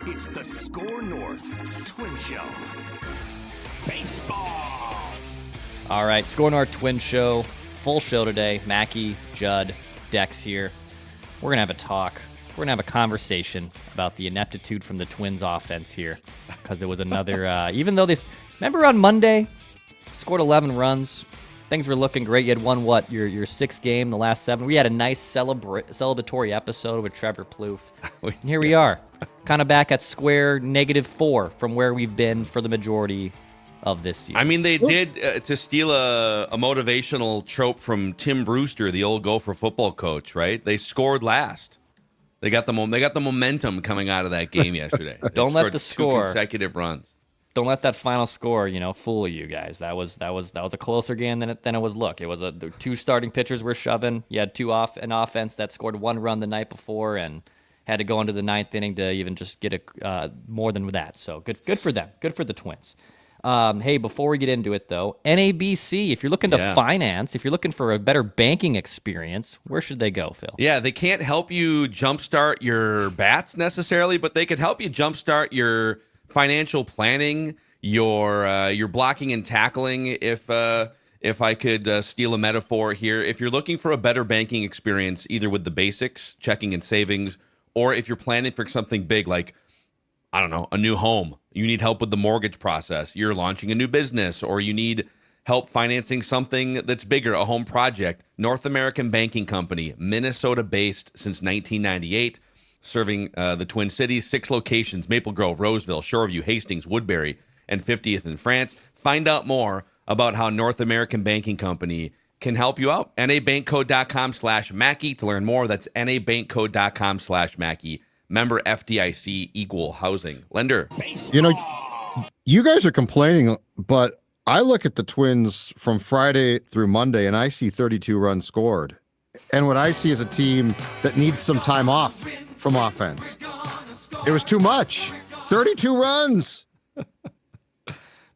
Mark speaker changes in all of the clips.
Speaker 1: It's the SKOR North Twins Show. Baseball.
Speaker 2: All right, SKOR North Twins Show. Full show today. Mackie, Judd, Dex here. We're going to have a talk. We're going to have a conversation about the ineptitude from the Twins offense here. Because it was another, even though this, remember on Monday, scored 11 runs. Things were looking great. You had won, your sixth game, the last 7. We had a nice celebratory episode with Trevor Plouffe. And here we are, kind of back at square -4 from where we've been for the majority of this season.
Speaker 3: I mean, they did, to steal a motivational trope from Tim Brewster, the old Gopher football coach, right? They scored last. They got the momentum coming out of that game yesterday.
Speaker 2: Don't let the score,
Speaker 3: 2 consecutive runs.
Speaker 2: Don't let that final score, fool you guys. That was a closer game than it was look. It was the 2 starting pitchers were shoving. You had 2 an offense that scored 1 run the night before and had to go into the 9th inning to even just get more than that. So good for them. Good for the Twins. Hey, before we get into it though, NABC. If you're looking to finance, if you're looking for a better banking experience, where should they go, Phil?
Speaker 3: Yeah, they can't help you jumpstart your bats necessarily, but they could help you jumpstart your financial planning, your blocking and tackling, if I could steal a metaphor here. If you're looking for a better banking experience, either with the basics, checking and savings, or if you're planning for something big like, I don't know, a new home, you need help with the mortgage process, you're launching a new business, or you need help financing something that's bigger, a home project, North American Banking Company, Minnesota-based since 1998, serving the Twin Cities, 6 locations, Maple Grove, Roseville, Shoreview, Hastings, Woodbury, and 50th in France. Find out more about how North American Banking Company can help you out. nabankcode.com/Mackey to learn more. That's nabankcode.com/Mackey. Member FDIC, equal housing lender.
Speaker 4: You guys are complaining, but I look at the Twins from Friday through Monday, and I see 32 runs scored. And what I see is a team that needs some time off from offense. It was too much. 32 runs.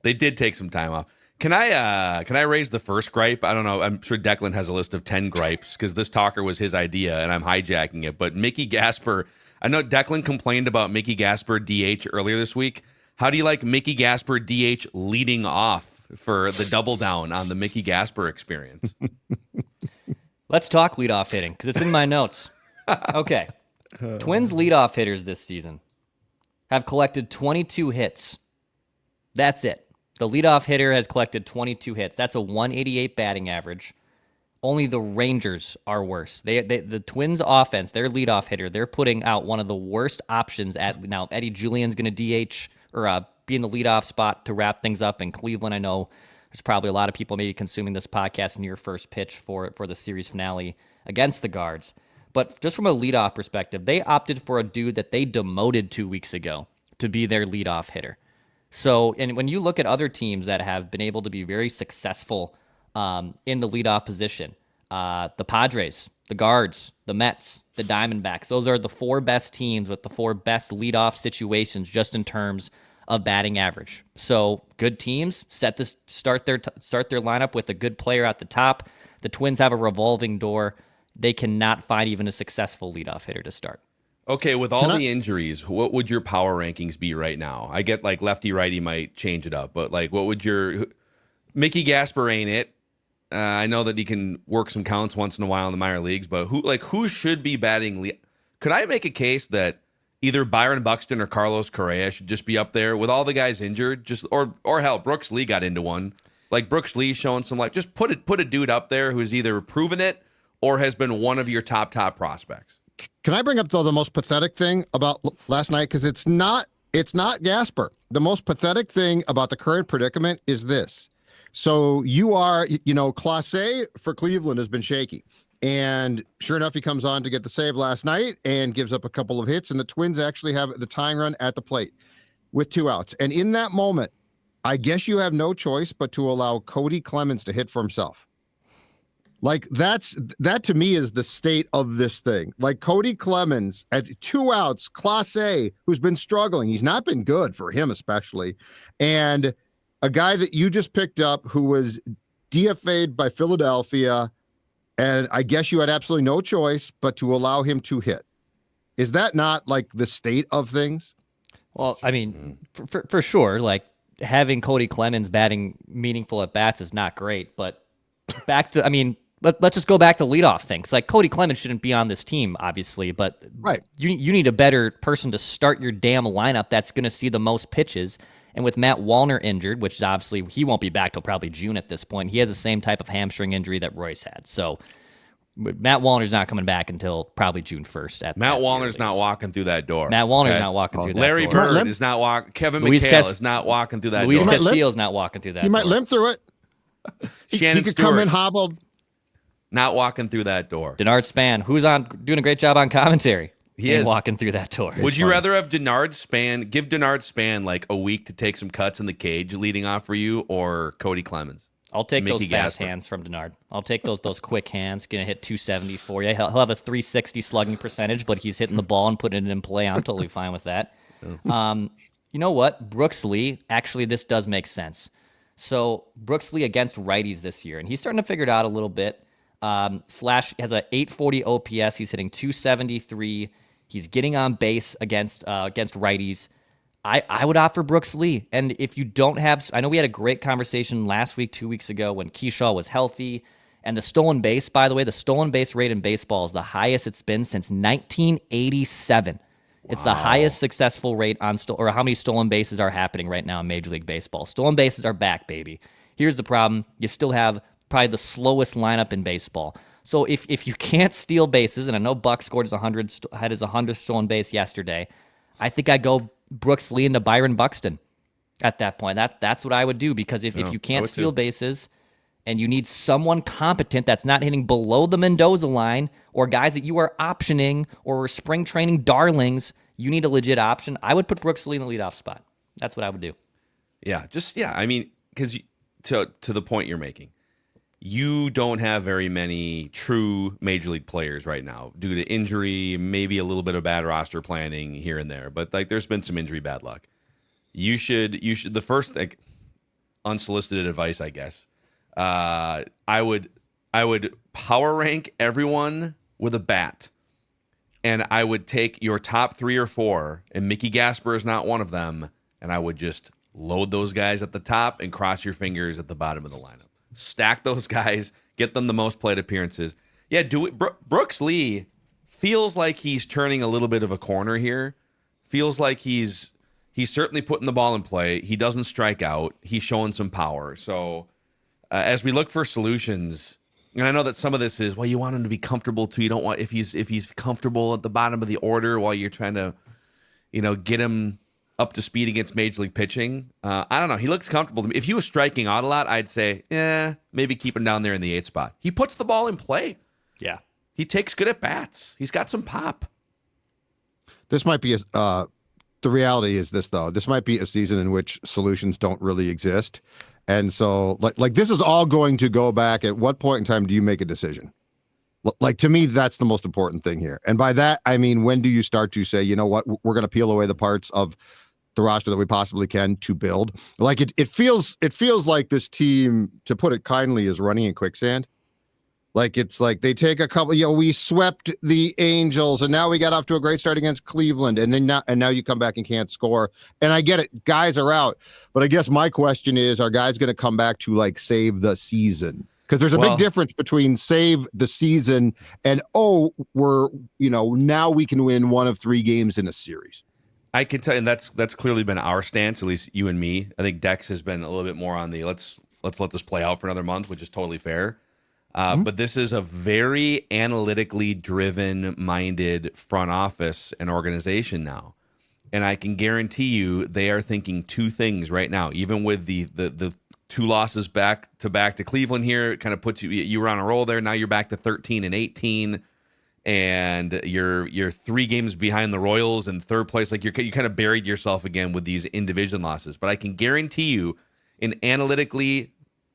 Speaker 3: They did take some time off. Can I raise the first gripe? I don't know. I'm sure Declan has a list of 10 gripes because this talker was his idea and I'm hijacking it. But Mickey Gasper, I know Declan complained about Mickey Gasper DH earlier this week. How do you like Mickey Gasper DH leading off for the double down on the Mickey Gasper experience?
Speaker 2: Let's talk leadoff hitting because it's in my notes. Okay. Twins leadoff hitters this season have collected 22 hits. That's it. The leadoff hitter has collected 22 hits. That's a 188 batting average. Only the Rangers are worse. The Twins offense, their leadoff hitter, they're putting out one of the worst options now. Eddie Julian's going to DH or be in the leadoff spot to wrap things up in Cleveland. I know there's probably a lot of people maybe consuming this podcast in your first pitch for the series finale against the Guards. But just from a leadoff perspective, they opted for a dude that they demoted 2 weeks ago to be their leadoff hitter. So, and when you look at other teams that have been able to be very successful in the leadoff position, the Padres, the Guards, the Mets, the Diamondbacks, those are the 4 best teams with the 4 best leadoff situations just in terms of batting average. So good teams start their lineup with a good player at the top. The Twins have a revolving door. They cannot find even a successful leadoff hitter to start.
Speaker 3: Okay, with all the injuries, what would your power rankings be right now? I get like lefty-righty might change it up, but like what would your Mickey Gasper ain't it? I know that he can work some counts once in a while in the minor leagues, but who should be batting? Could I make a case that either Byron Buxton or Carlos Correa should just be up there with all the guys injured? Or hell, Brooks Lee got into one. Like Brooks Lee showing some just put a dude up there who's either proven it or has been one of your top prospects.
Speaker 4: Can I bring up, though, the most pathetic thing about last night? Because it's not Gasper. The most pathetic thing about the current predicament is this. So you are, Class A for Cleveland has been shaky. And sure enough, he comes on to get the save last night and gives up a couple of hits. And the Twins actually have the tying run at the plate with 2 outs. And in that moment, I guess you have no choice but to allow Cody Clemens to hit for himself. Like that to me is the state of this thing. Like Cody Clemens at 2 outs, Class A, who's been struggling. He's not been good for him, especially. And a guy that you just picked up who was DFA'd by Philadelphia. And I guess you had absolutely no choice but to allow him to hit. Is that not like the state of things?
Speaker 2: Well, I mean, for sure, like having Cody Clemens batting meaningful at bats is not great. But back to, I mean, let's just go back to leadoff things. Like Cody Clemens shouldn't be on this team, obviously, but
Speaker 4: Right.
Speaker 2: you need a better person to start your damn lineup that's going to see the most pitches. And with Matt Wallner injured, which is obviously he won't be back till probably June at this point, he has the same type of hamstring injury that Royce had. So Matt Wallner's not coming back until probably June 1st.
Speaker 3: Matt Wallner's not walking through that door.
Speaker 2: Matt Wallner's not walking through that
Speaker 3: Larry
Speaker 2: door.
Speaker 3: Bird is not walking. Kevin
Speaker 2: Luis
Speaker 3: McHale is not walking through that
Speaker 2: Luis
Speaker 3: door.
Speaker 2: Castillo's not walking through that
Speaker 4: He
Speaker 2: door.
Speaker 4: might limp through it.
Speaker 3: Shannon
Speaker 4: he could
Speaker 3: Stewart
Speaker 4: come in hobbled.
Speaker 3: not walking through that door.
Speaker 2: Denard Span, who's doing a great job on commentary.
Speaker 3: He
Speaker 2: ain't
Speaker 3: is
Speaker 2: walking through that door.
Speaker 3: Would you rather have give Denard Span like a week to take some cuts in the cage leading off for you, or Cody Clemens?
Speaker 2: I'll take
Speaker 3: Mickey
Speaker 2: those fast
Speaker 3: Gasper.
Speaker 2: hands from Denard. I'll take those quick hands. Gonna hit 270 for you. He'll have a 360 slugging percentage, but he's hitting the ball and putting it in play. I'm totally fine with that. You know what? Brooks Lee, actually, this does make sense. So Brooks Lee against righties this year, and he's starting to figure it out a little bit. Slash has a 840 OPS. He's hitting 273. He's getting on base against righties. I would opt for Brooks Lee. And if you don't have, I know we had a great conversation last week, 2 weeks ago, when Keyshaw was healthy. And the stolen base, by the way, the stolen base rate in baseball is the highest it's been since 1987. It's the highest successful rate on or how many stolen bases are happening right now in Major League Baseball. Stolen bases are back, baby. Here's the problem. You still have probably the slowest lineup in baseball. So if you can't steal bases, and I know Buck scored had his 100th stolen base yesterday, I think I'd go Brooks Lee into Byron Buxton at that point. That's what I would do, because if you can't steal bases and you need someone competent that's not hitting below the Mendoza line, or guys that you are optioning or spring training darlings, you need a legit option. I would put Brooks Lee in the leadoff spot. That's what I would do.
Speaker 3: Yeah, I mean, because to the point you're making, you don't have very many true major league players right now due to injury, maybe a little bit of bad roster planning here and there, but like there's been some injury bad luck. You should the first, like, unsolicited advice, I guess. I would power rank everyone with a bat, and I would take your top 3 or 4, and Mickey Gasper is not one of them, and I would just load those guys at the top and cross your fingers at the bottom of the lineup. Stack those guys, get them the most plate appearances. Yeah, do it. Brooks Lee feels like he's turning a little bit of a corner here. Feels like he's certainly putting the ball in play. He doesn't strike out. He's showing some power. So as we look for solutions, and I know that some of this is, well, you want him to be comfortable too. You don't want if he's comfortable at the bottom of the order while you're trying to, get him up to speed against Major League pitching. I don't know. He looks comfortable to me. If he was striking out a lot, I'd say, maybe keep him down there in the 8th spot. He puts the ball in play.
Speaker 2: Yeah.
Speaker 3: He takes good at bats. He's got some pop.
Speaker 4: This might be the reality is this, though. This might be a season in which solutions don't really exist. And so like this is all going to go back. At what point in time do you make a decision? Like, to me, that's the most important thing here. And by that, I mean, when do you start to say, you know what, we're going to peel away the parts of the roster that we possibly can to build? Like it feels like this team, to put it kindly, is running in quicksand. Like, it's like they take a couple, we swept the Angels and now we got off to a great start against Cleveland. And then now you come back and can't score. And I get it. Guys are out. But I guess my question is, are guys going to come back to like save the season? Because there's a big difference between save the season and, we're, now we can win 1 of 3 games in a series.
Speaker 3: I can tell you, and that's clearly been our stance, at least you and me. I think Dex has been a little bit more on the let's let this play out for another month, which is totally fair. But this is a very analytically minded front office and organization now. And I can guarantee you they are thinking 2 things right now, even with the 2 losses back to Cleveland here. It kind of puts you were on a roll there. Now you're back to 13-18, and you're 3 games behind the Royals in 3rd place. Like you kind of buried yourself again with these in-division losses. But I can guarantee you, an analytically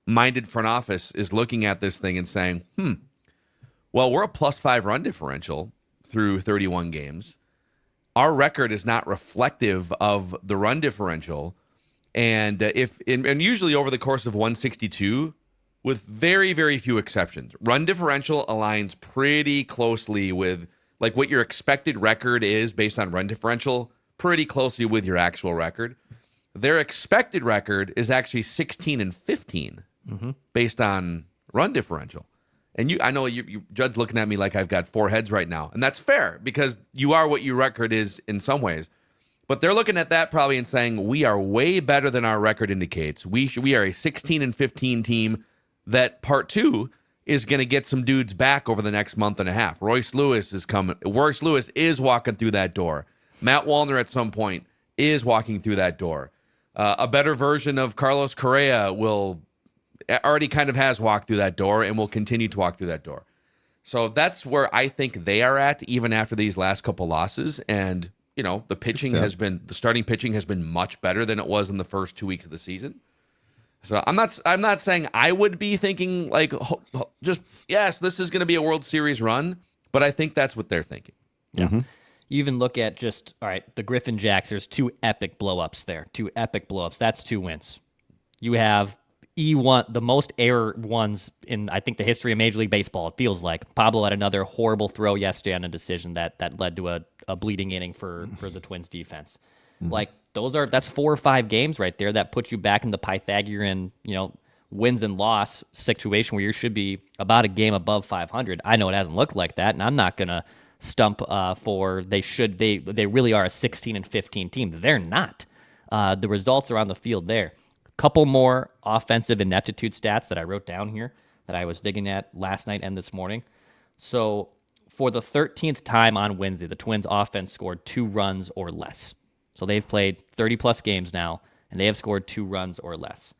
Speaker 3: minded front office is looking at this thing and saying, well, we're a +5 run differential through 31 games. Our record is not reflective of the run differential. And and usually over the course of 162, with very, very few exceptions, run differential aligns pretty closely with like what your expected record is based on run differential pretty closely with your actual record. Their expected record is actually 16-15 based on run differential. And I know you Judd's looking at me like I've got four heads right now. And that's fair because you are what your record is in some ways. But they're looking at that probably and saying, we are way better than our record indicates. We are a 16-15 team that part two is going to get some dudes back over the next month and a half. Royce Lewis is coming. Royce Lewis is walking through that door. Matt Wallner at some point is walking through that door. A better version of Carlos Correa already kind of has walked through that door and will continue to walk through that door. So that's where I think they are at, even after these last couple losses. And, the starting pitching has been much better than it was in the first 2 weeks of the season. So I'm not saying I would be thinking like, just, yes, this is going to be a World Series run, but I think that's what they're thinking.
Speaker 2: Yeah. Mm-hmm. You even look at the Griffin Jacks, there's two epic blow-ups there. Two epic blow-ups. That's 2 wins. You have E1, the most error ones in, I think, the history of Major League Baseball, it feels like. Pablo had another horrible throw yesterday on a decision that led to a bleeding inning for the Twins defense. Mm-hmm. Like, that's 4 or 5 games right there that put you back in the Pythagorean, wins and loss situation where you should be about a game above 500. I know it hasn't looked like that, and I'm not going to stump for they really are a 16-15 team. They're not. The results are on the field there. Couple more offensive ineptitude stats that I wrote down here that I was digging at last night and this morning. So for the 13th time on Wednesday, the Twins offense scored 2 runs or less. So they've played 30-plus games now, and they have scored 2 runs or less.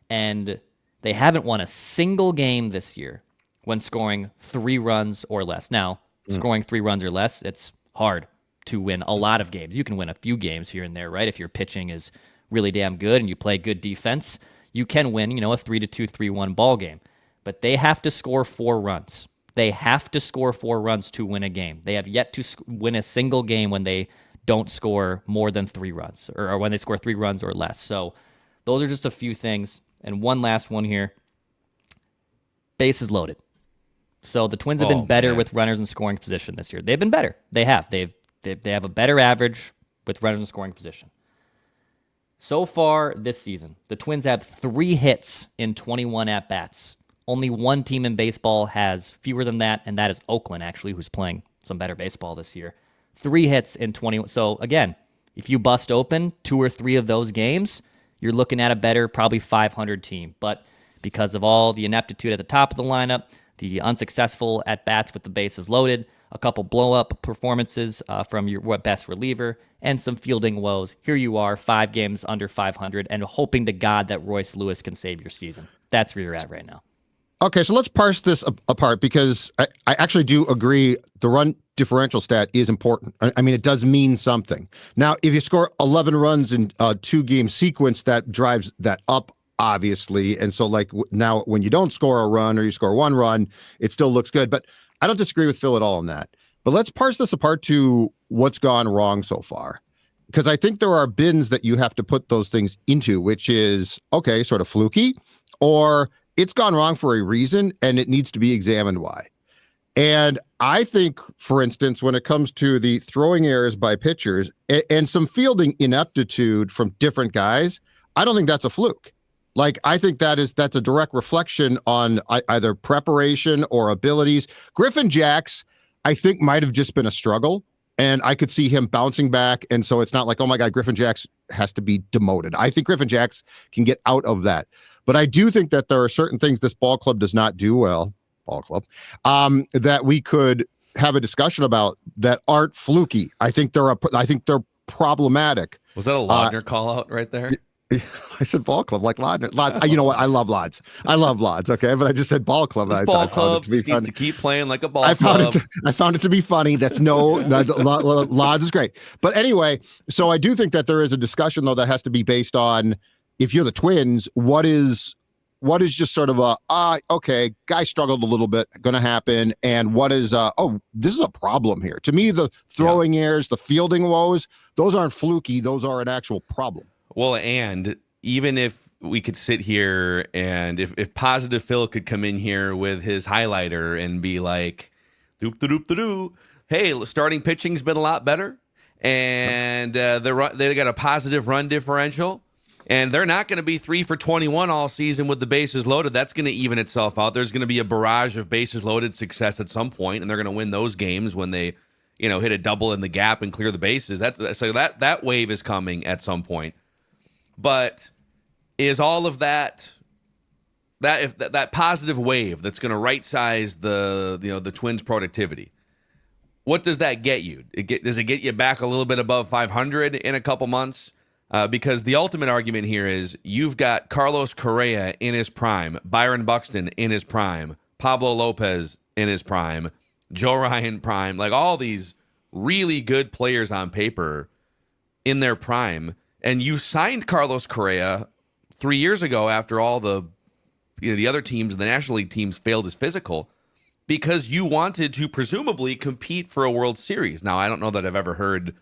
Speaker 2: And they haven't won a single game this year when scoring 3 runs or less. Now, scoring 3 runs or less, it's hard to win a lot of games. You can win a few games here and there, right? If your pitching is really damn good and you play good defense, you can win, a 3-2, 3-1 ball game. But they have to score 4 runs. They have to score 4 runs to win a game. They have yet to win a single game when they don't score more than 3 runs, or when they score 3 runs or less. So those are just a few things. And one last one here. Bases loaded. So the Twins have been better with runners in scoring position this year. They've been better. They have. They have a better average with runners in scoring position. So far this season, the Twins have 3 hits in 21 at-bats. Only one team in baseball has fewer than that, and that is Oakland, actually, who's playing some better baseball this year. 3 hits in 21. So, again, if you bust open 2 or 3 of those games, you're looking at a better, probably 500 team. But because of all the ineptitude at the top of the lineup, the unsuccessful at-bats with the bases loaded, a couple blow-up performances from your best reliever, and some fielding woes. Here you are, 5 games under 500, and hoping to God that Royce Lewis can save your season. That's where you're at right now.
Speaker 4: Okay, so let's parse this apart because I actually do agree the run differential stat is important. I mean, it does mean something. Now, if you score 11 runs in a 2-game sequence, that drives that up, obviously. And so, like, now when you don't score a run or you score 1 run, it still looks good. But I don't disagree with Phil at all on that. But let's parse this apart to what's gone wrong so far. Because I think there are bins that you have to put those things into, which is, okay, sort of fluky, or it's gone wrong for a reason and it needs to be examined why. And I think, for instance, when it comes to the throwing errors by pitchers and some fielding ineptitude from different guys, I don't think that's a fluke. Like, I think that's a direct reflection on either preparation or abilities. Griffin Jacks, I think, might have just been a struggle, and I could see him bouncing back. And so it's not like, oh my God, Griffin Jacks has to be demoted. I think Griffin Jacks can get out of that. But I do think that there are certain things this ball club does not do well, that we could have a discussion about that aren't fluky. I think they're problematic.
Speaker 3: Was that a Laudner call out right there?
Speaker 4: I said ball club, like Laudner. You know what? I love Lods. Okay, but I just said ball club.
Speaker 3: This ball club needs to keep playing like a ball club.
Speaker 4: I found it to be funny. That's Lods is great. But anyway, so I do think that there is a discussion, though, that has to be based on, if you're the Twins, what is just sort of okay, guy struggled a little bit, going to happen, and what is, this is a problem here. To me, the throwing errors, the fielding woes, those aren't fluky. Those are an actual problem.
Speaker 3: Well, and even if we could sit here and if Positive Phil could come in here with his highlighter and be like, doop-da-doop-da-doo, hey, starting pitching's been a lot better. and they got a positive run differential. And they're not going to be 3 for 21 all season with the bases loaded. That's going to even itself out. There's going to be a barrage of bases loaded success at some point, and they're going to win those games when they, hit a double in the gap and clear the bases. That wave is coming at some point. But is all of that positive wave that's going to right size the Twins' productivity? What does that get you? Does it get you back a little bit above 500 in a couple months? Because the ultimate argument here is you've got Carlos Correa in his prime, Byron Buxton in his prime, Pablo Lopez in his prime, Joe Ryan prime, like all these really good players on paper in their prime. And you signed Carlos Correa 3 years ago after all the other teams, the National League teams, failed his physical because you wanted to presumably compete for a World Series. Now, I don't know that I've ever heard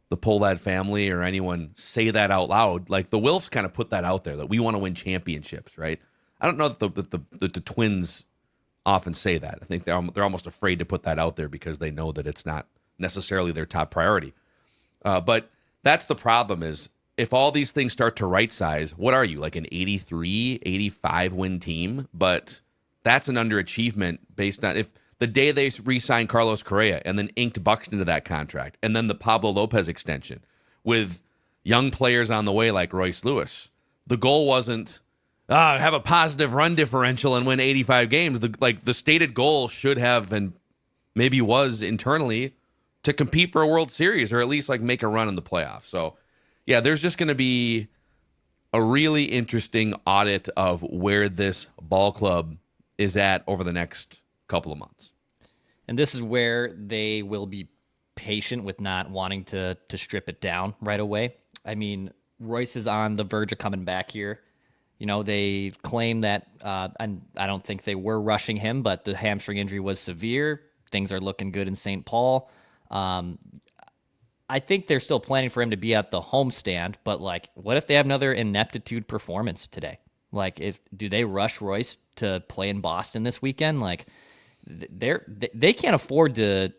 Speaker 3: the Pohlad family or anyone say that out loud. Like the Wilfs kind of put that out there that we want to win championships, right? I don't know that the Twins often say that. I think they're almost afraid to put that out there because they know that it's not necessarily their top priority. But that's the problem is if all these things start to right size, what are you, like an 83, 85 win team? But that's an underachievement based on if the day they re-signed Carlos Correa and then inked Buxton into that contract, and then the Pablo Lopez extension with young players on the way like Royce Lewis. The goal wasn't have a positive run differential and win 85 games. The stated goal should have and maybe was internally to compete for a World Series or at least like make a run in the playoffs. So, yeah, there's just going to be a really interesting audit of where this ball club is at over the next couple of months.
Speaker 2: And this is where they will be patient with not wanting to strip it down right away. I mean, Royce is on the verge of coming back here. They claim that, and I don't think they were rushing him, but the hamstring injury was severe. Things are looking good in St. Paul. I think they're still planning for him to be at the homestand, but like, what if they have another ineptitude performance today? Like, do they rush Royce to play in Boston this weekend? Like, they can't afford to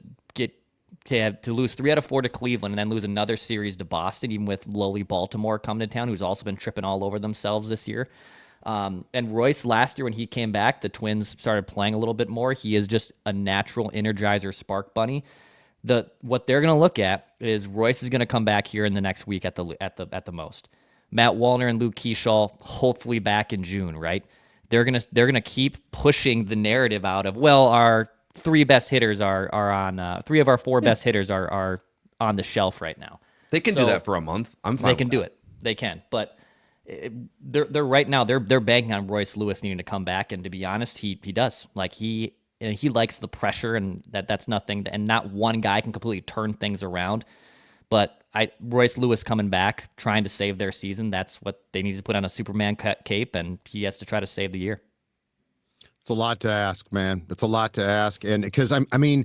Speaker 2: lose 3 out of 4 to Cleveland and then lose another series to Boston, even with lowly Baltimore coming to town, who's also been tripping all over themselves this year. And Royce last year when he came back, the Twins started playing a little bit more. He is just a natural energizer spark bunny. What they're going to look at is Royce is going to come back here in the next week at the most. Matt Wallner and Luke Keeschall hopefully back in June, right? They're gonna keep pushing the narrative out of, well, our 3 best hitters are on 3 of our 4 best hitters are on the shelf right now.
Speaker 3: They can do that for a month. I'm fine.
Speaker 2: They can do it. They can, but they're right now they're banking on Royce Lewis needing to come back, and to be honest, he does. Like he likes the pressure, and that's nothing, and not one guy can completely turn things around. But Royce Lewis coming back, trying to save their season, that's what they need to put on a Superman cape, and he has to try to save the year.
Speaker 4: It's a lot to ask, man. It's a lot to ask. And because I think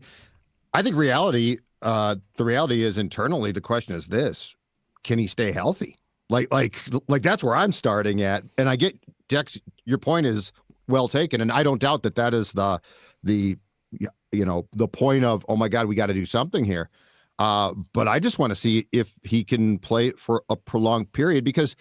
Speaker 4: the reality is internally, the question is this: can he stay healthy? Like that's where I'm starting at. And I get, Dex, your point is well taken. And I don't doubt that is the point of, oh my God, we got to do something here. But I just want to see if he can play for a prolonged period, because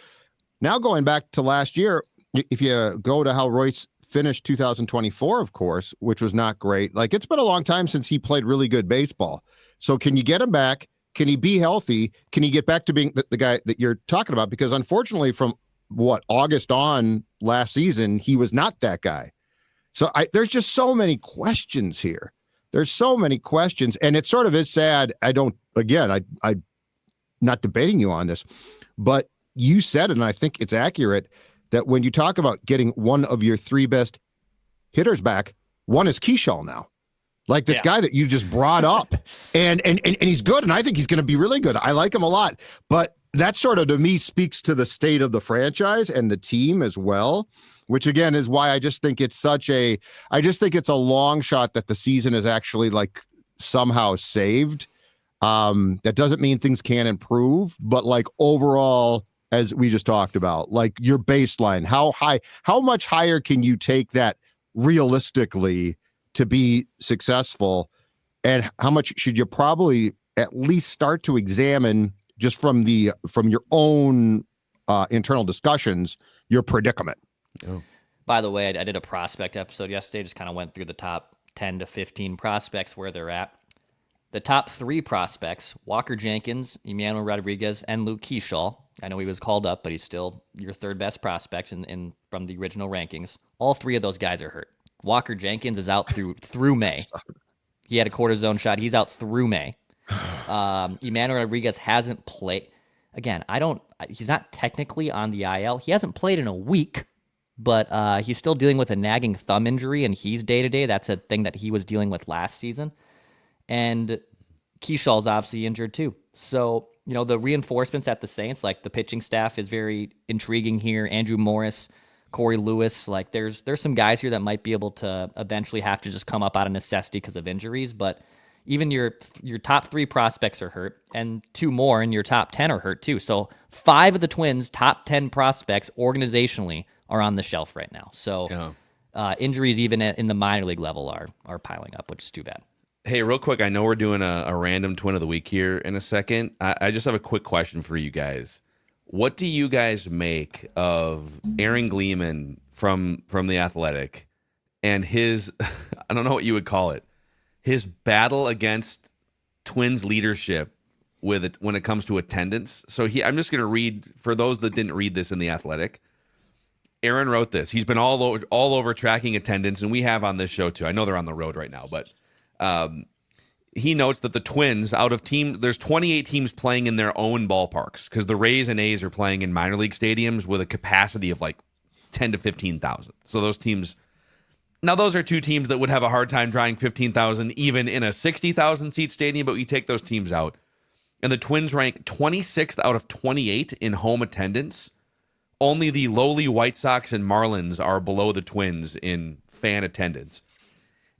Speaker 4: now going back to last year, if you go to how Royce finished 2024, of course, which was not great. Like, it's been a long time since he played really good baseball. So can you get him back? Can he be healthy? Can he get back to being the guy that you're talking about? Because unfortunately from August on last season, he was not that guy. So there's just so many questions here. There's so many questions, and it sort of is sad. I'm not debating you on this, but you said it, and I think it's accurate, that when you talk about getting one of your 3 best hitters back, one is Keeschall now. Like this guy that you just brought up, and he's good, and I think he's going to be really good. I like him a lot, but that sort of, to me, speaks to the state of the franchise and the team as well, which again is why I just think it's a long shot that the season is actually like somehow saved. That doesn't mean things can't improve, but like overall, as we just talked about, like your baseline, how much higher can you take that realistically to be successful, and how much should you probably at least start to examine just from your own internal discussions your predicament.
Speaker 3: Oh.
Speaker 2: By the way, I did a prospect episode yesterday. Just kind of went through the top 10 to 15 prospects where they're at. The top 3 prospects: Walker Jenkins, Emmanuel Rodriguez, and Luke Keyshaw. I know he was called up, but he's still your third best prospect in from the original rankings. All 3 of those guys are hurt. Walker Jenkins is out through May. He had a cortisone shot. He's out through May. Emmanuel Rodriguez hasn't played. Again, he's not technically on the IL. He hasn't played in a week, but he's still dealing with a nagging thumb injury, and he's day-to-day. That's a thing that he was dealing with last season. And Keyshaw's obviously injured too. So, the reinforcements at the Saints, like the pitching staff is very intriguing here. Andrew Morris, Corey Lewis, like there's some guys here that might be able to eventually have to just come up out of necessity because of injuries. But even your top 3 prospects are hurt, and 2 more in your top 10 are hurt too. So 5 of the Twins' top 10 prospects organizationally are on the shelf right now. So injuries even in the minor league level are piling up, which is too bad.
Speaker 3: Hey, real quick, I know we're doing a random Twin of the Week here in a second. I just have a quick question for you guys. What do you guys make of Aaron Gleeman from The Athletic and his, I don't know what you would call it, his battle against Twins leadership with it when it comes to attendance? So I'm just going to read, for those that didn't read this in The Athletic, Aaron wrote this. He's been all over tracking attendance, and we have on this show too. I know they're on the road right now, but he notes that the Twins, there's 28 teams playing in their own ballparks because the Rays and A's are playing in minor league stadiums with a capacity of like 10 to 15,000. So those teams, now those are 2 teams that would have a hard time drawing 15,000 even in a 60,000 seat stadium, but you take those teams out. And the Twins rank 26th out of 28 in home attendance. Only the lowly White Sox and Marlins are below the Twins in fan attendance.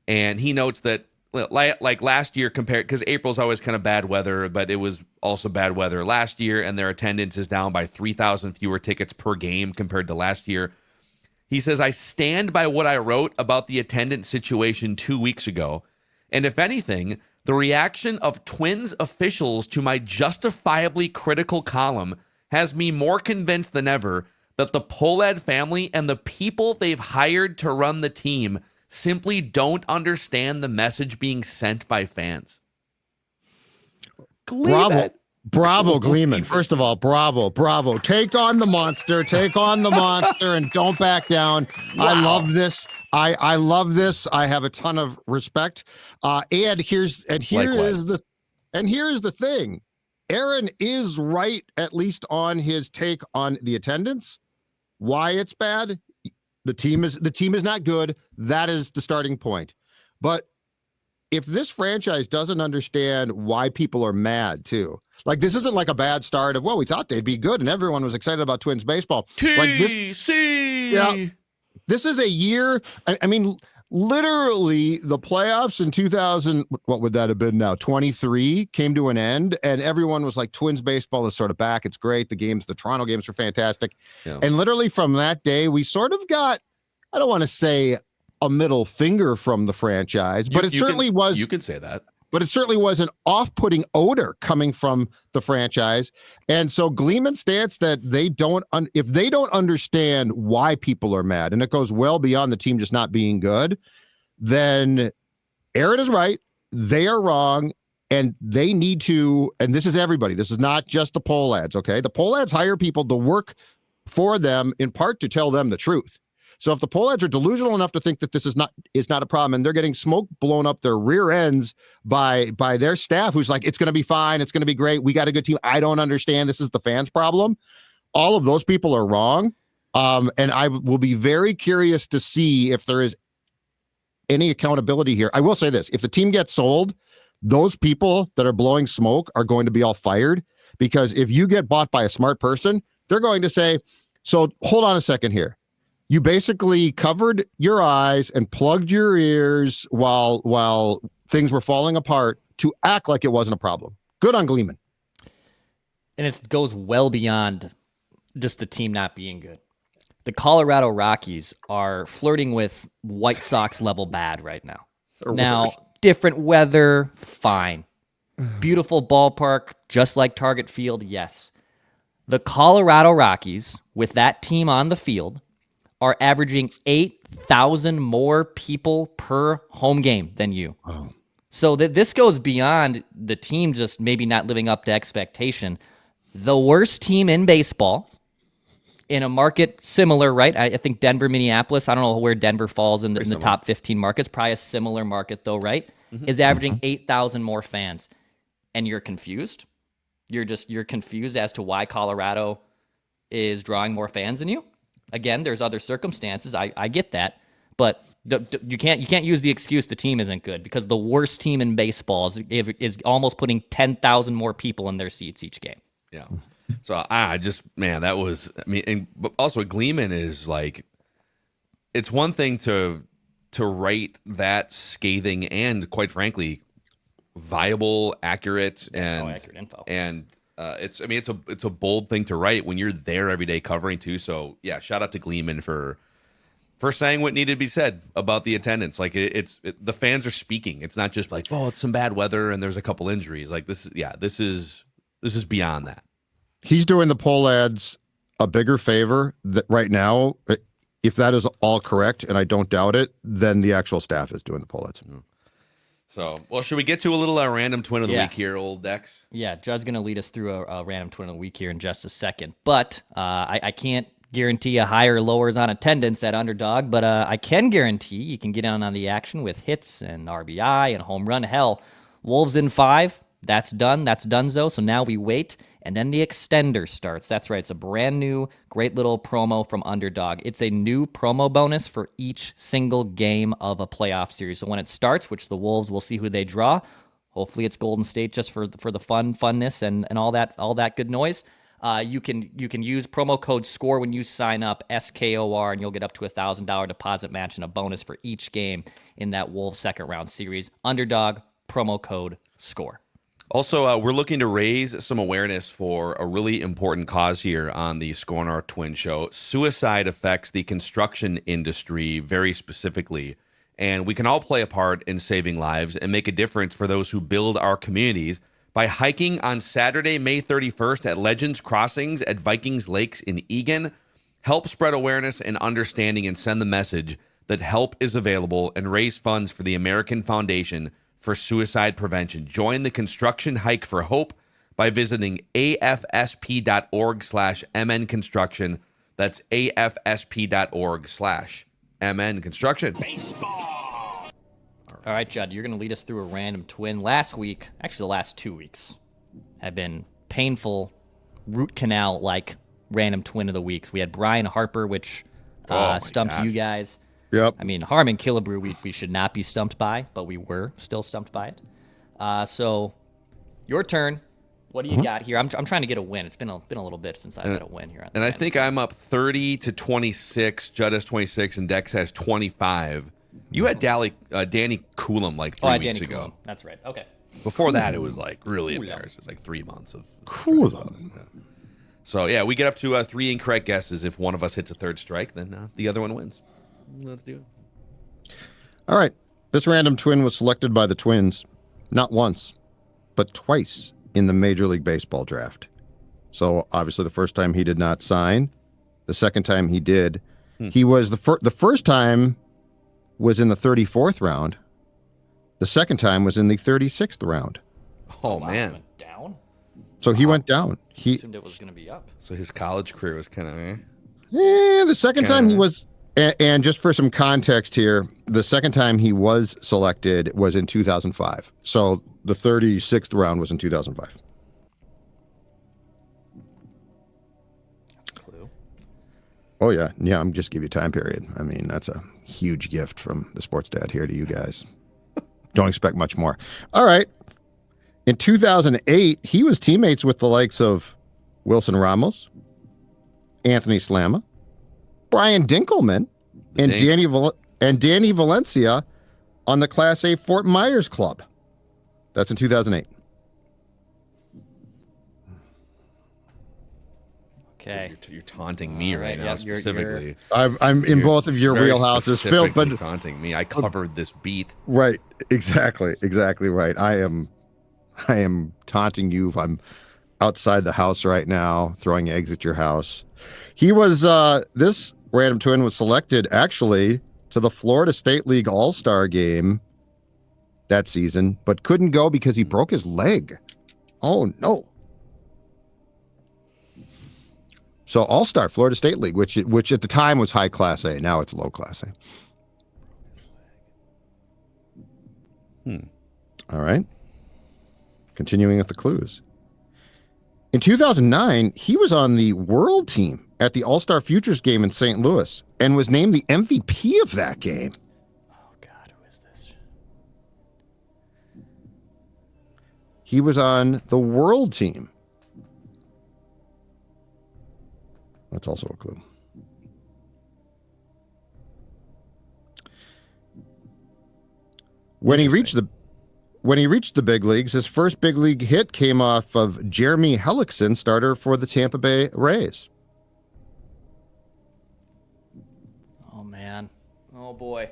Speaker 3: And he notes that like last year compared, because April's always kind of bad weather, but it was also bad weather last year, and their attendance is down by 3,000 fewer tickets per game compared to last year. He says, I stand by what I wrote about the attendance situation 2 weeks ago, and if anything, the reaction of Twins officials to my justifiably critical column has me more convinced than ever that the Pohlad family and the people they've hired to run the team simply don't understand the message being sent by fans.
Speaker 4: Bravo, Gleeman. First of all, bravo. Take on the monster, and don't back down. Wow. I love this. I love this. I have a ton of respect. And here's the thing. Aaron is right, at least on his take on the attendance. Why it's bad? The team is not good. That is the starting point. But if this franchise doesn't understand why people are mad too, like this isn't like a bad start of, well, we thought they'd be good and everyone was excited about Twins baseball.
Speaker 3: TC.
Speaker 4: This is a year. I mean, literally the playoffs in 2000, what would that have been now? 23 came to an end, and everyone was like, Twins baseball is sort of back. It's great. The Toronto games are fantastic. Yeah. And literally from that day, we sort of got, I don't want to say a middle finger from the franchise, but it certainly was.
Speaker 3: You could say that.
Speaker 4: But it certainly was an off-putting odor coming from the franchise. And so Gleeman's stance that if they don't understand why people are mad, and it goes well beyond the team just not being good, then Aaron is right. They are wrong. And they need to, and this is everybody. This is not just the Pohlads, okay? The Pohlads hire people to work for them in part to tell them the truth. So if the Pohlads are delusional enough to think that this is not a problem, and they're getting smoke blown up their rear ends by their staff, who's like, it's going to be fine, it's going to be great, we got a good team, I don't understand, this is the fans' problem. All of those people are wrong. And I will be very curious to see if there is any accountability here. I will say this, if the team gets sold, those people that are blowing smoke are going to be all fired, because if you get bought by a smart person, they're going to say, so hold on a second here. You basically covered your eyes and plugged your ears while things were falling apart to act like it wasn't a problem. Good on Gleeman.
Speaker 2: And it goes well beyond just the team not being good. The Colorado Rockies are flirting with White Sox level bad right now. Now, different weather, fine. Beautiful ballpark, just like Target Field, yes. The Colorado Rockies, with that team on the field, are averaging 8,000 more people per home game than you.
Speaker 4: Oh.
Speaker 2: So this goes beyond the team just maybe not living up to expectation. The worst team in baseball, in a market similar, right? I think Denver, Minneapolis, I don't know where Denver falls in the top 15 markets, probably a similar market though, right? Is averaging 8,000 more fans. And you're confused? You're confused as to why Colorado is drawing more fans than you? Again, there's other circumstances. I get that, but you can't use the excuse the team isn't good, because the worst team in baseball is almost putting 10,000 more people in their seats each game.
Speaker 3: Yeah. So that was, but also Gleeman is like, it's one thing to write that scathing and, quite frankly, viable, accurate, and
Speaker 2: accurate info.
Speaker 3: And it's a bold thing to write when you're there every day covering too. So yeah, shout out to Gleeman for saying what needed to be said about the attendance. Like the fans are speaking. It's not just like, oh, it's some bad weather and there's a couple injuries. Like this is beyond that.
Speaker 4: He's doing the poll ads a bigger favor that right now, if that is all correct, and I don't doubt it, then the actual staff is doing the poll ads.
Speaker 3: So, well, should we get to a little random twin of the week here, old Dex?
Speaker 2: Yeah, Judd's going to lead us through a random twin of the week here in just a second. But I can't guarantee a higher or lowers on attendance at Underdog, but I can guarantee you can get on the action with hits and RBI and home run. Hell, Wolves in 5. That's done. That's donezo. So now we wait, and then the extender starts. That's right. It's a brand new, great little promo from Underdog. It's a new promo bonus for each single game of a playoff series. So when it starts, which the Wolves, will see who they draw. Hopefully it's Golden State, just for the funness and all that good noise. You can use promo code SKOR when you sign up, SKOR, and you'll get up to $1,000 deposit match and a bonus for each game in that Wolves second round series. Underdog, promo code SKOR.
Speaker 3: Also, we're looking to raise some awareness for a really important cause here on the SKOR North Twins Show. Suicide affects the construction industry very specifically, and we can all play a part in saving lives and make a difference for those who build our communities by hiking on Saturday, May 31st at Legends Crossings at Vikings Lakes in Eagan. Help spread awareness and understanding, and send the message that help is available, and raise funds for the American Foundation for Suicide Prevention. Join the construction hike for hope by visiting afsp.org/mnconstruction. That's afsp.org/mnconstruction.
Speaker 1: Baseball.
Speaker 2: All right, Judd, you're going to lead us through a random twin. Last week, actually the last 2 weeks, have been painful, root canal-like random twin of the weeks. We had Brian Harper, which stumped you guys.
Speaker 4: Yep.
Speaker 2: I mean, Harmon Killebrew, we should not be stumped by, but we were still stumped by it. So, your turn. What do you got here? I'm trying to get a win. It's been a little bit since I've had a win here.
Speaker 3: And I think I'm up 30-26. Judd has 26, and Dex has 25. You had Danny Coulomb like 3 weeks ago.
Speaker 2: Coulomb. That's right. Okay.
Speaker 3: Before that, it was like really embarrassing. It was like 3 months of
Speaker 4: Coulomb.
Speaker 3: Yeah. So yeah, we get up to 3 incorrect guesses. If one of us hits a third strike, then the other one wins. Let's do it.
Speaker 4: All right. This random twin was selected by the Twins not once, but twice in the Major League Baseball draft. So obviously the first time he did not sign. The second time he did. He was the first time was in the 34th round. The second time was in the 36th round.
Speaker 3: Oh, man.
Speaker 2: Went down?
Speaker 4: So he went down. He
Speaker 2: assumed it was going to be up.
Speaker 3: So his college career was kind of
Speaker 4: the second time he was. And just for some context here, the second time he was selected was in 2005. So the 36th round was in 2005.
Speaker 2: Clue.
Speaker 4: Oh, yeah. Yeah, I'm just give you time period. I mean, that's a huge gift from the sports dad here to you guys. Don't expect much more. All right. In 2008, he was teammates with the likes of Wilson Ramos, Anthony Slamma, Brian Dinkelman, and Danny Valencia on the Class A Fort Myers club. That's in 2008.
Speaker 2: Okay.
Speaker 3: You're taunting me right now, specifically.
Speaker 4: I'm in both of your wheelhouses, Phil. But
Speaker 3: taunting me. I covered this beat.
Speaker 4: Right. Exactly right. I am. I am taunting you if I'm outside the house right now, throwing eggs at your house. He was, this random twin was selected actually to the Florida State League All-Star game that season, but couldn't go because he broke his leg. Oh, no. So All-Star Florida State League, which at the time was high Class A. Now it's low Class A. All right. Continuing with the clues. In 2009, he was on the World Team at the All-Star Futures game in St. Louis and was named the MVP of that game.
Speaker 2: Oh, God, who is this?
Speaker 4: He was on the World Team. That's also a clue. When he reached the big leagues, his first big league hit came off of Jeremy Hellickson, starter for the Tampa Bay Rays.
Speaker 2: Oh, man. Oh, boy.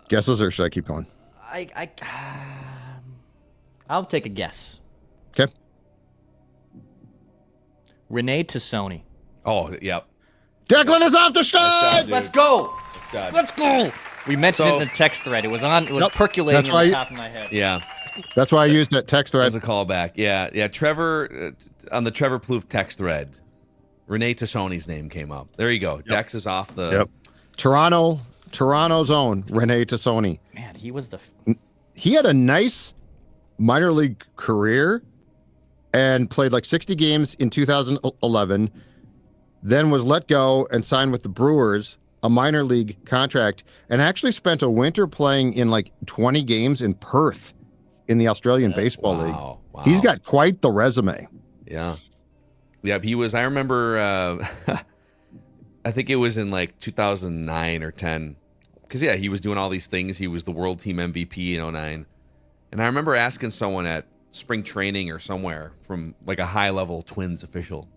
Speaker 4: Guesses, or should I keep going?
Speaker 2: I'll take a guess.
Speaker 4: Okay.
Speaker 2: Renee Tassoni.
Speaker 3: Oh, yep.
Speaker 4: Declan is off the stage!
Speaker 2: Let's go!
Speaker 3: God.
Speaker 2: Let's go! We mentioned it in the text thread. It was percolating in the top of my head.
Speaker 3: Yeah.
Speaker 4: That's why I used that text thread.
Speaker 3: As a callback. Yeah. Trevor, on the Trevor Plouffe text thread, Renee Tassoni's name came up. There you go. Yep. Dex is off the...
Speaker 4: Yep. Toronto's own Renee Tassoni.
Speaker 2: Man, he was the...
Speaker 4: He had a nice minor league career and played like 60 games in 2011, then was let go and signed with the Brewers, a minor league contract, and actually spent a winter playing in like 20 games in Perth in the Australian Baseball League.
Speaker 3: Wow.
Speaker 4: He's got quite the resume.
Speaker 3: Yeah. Yeah, he was, I remember, I think it was in like 2009 or 10. Because, yeah, he was doing all these things. He was the World Team MVP in 2009. And I remember asking someone at spring training or somewhere from like a high-level Twins official.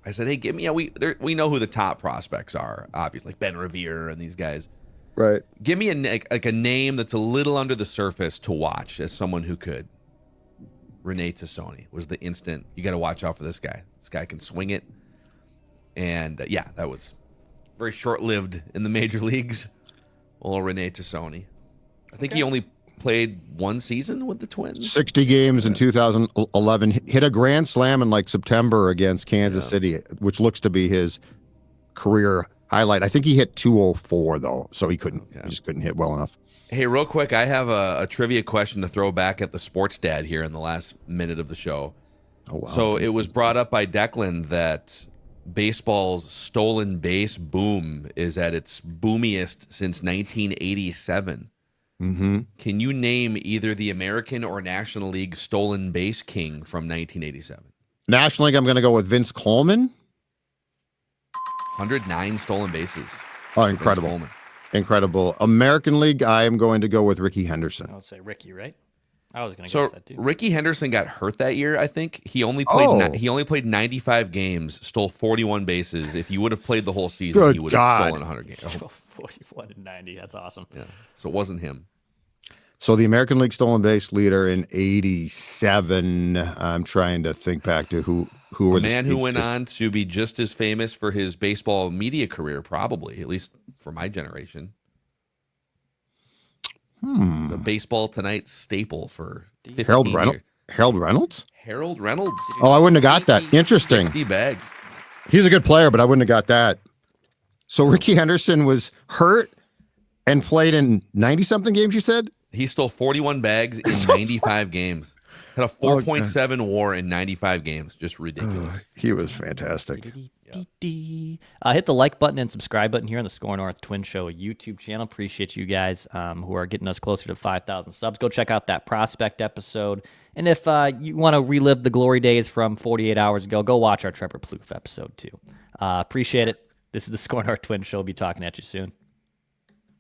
Speaker 3: I said, hey, give me we know who the top prospects are, obviously, like Ben Revere and these guys.
Speaker 4: Right.
Speaker 3: Give me a name that's a little under the surface to watch as someone who could. Renee Tassoni was the instant. You got to watch out for this guy. This guy can swing it. And, yeah, that was very short-lived in the major leagues. Well, Renee Tassoni. I think he only played one season with the Twins.
Speaker 4: 60 games in 2011. Hit a grand slam in like September against Kansas City, which looks to be his career highlight. I think he hit 204 though, so he just couldn't hit well enough.
Speaker 3: Hey, real quick, I have a trivia question to throw back at the sports dad here in the last minute of the show.
Speaker 4: Oh wow!
Speaker 3: So it was brought up by Declan that baseball's stolen base boom is at its boomiest since 1987.
Speaker 4: Mm-hmm.
Speaker 3: Can you name either the American or National League stolen base king from 1987?
Speaker 4: National League, I'm going to go with Vince Coleman.
Speaker 3: 109 stolen bases.
Speaker 4: Oh, incredible. Incredible. American League, I am going to go with Ricky Henderson.
Speaker 2: I would say Ricky, right? I was going to guess that too.
Speaker 3: Ricky Henderson got hurt that year, I think. He only played 95 games, stole 41 bases. If you would have played the whole season, he would have stolen 100 games.
Speaker 2: Stole 41 and 90. That's awesome.
Speaker 3: Yeah. So it wasn't him.
Speaker 4: So the American League stolen base leader in 87. I'm trying to think back to who were the
Speaker 3: man who went on to be just as famous for his baseball media career, probably, at least for my generation. He's a Baseball Tonight staple for 15 years.
Speaker 4: Harold Reynolds?
Speaker 3: Harold Reynolds.
Speaker 4: Oh, I wouldn't have got that. Interesting.
Speaker 3: 60 bags.
Speaker 4: He's a good player, but I wouldn't have got that. So Ricky Henderson was hurt and played in 90-something games, you said?
Speaker 3: He stole 41 bags in 95 games. Had a 4.7 WAR in 95 games. Just ridiculous.
Speaker 4: He was fantastic.
Speaker 2: Hit the like button and subscribe button here on the SKOR North Twins Show YouTube channel. Appreciate you guys who are getting us closer to 5,000 subs. Go check out that prospect episode. And if you want to relive the glory days from 48 hours ago, go watch our Trevor Plouffe episode too. Appreciate it. This is the SKOR North Twins Show. We'll be talking at you soon.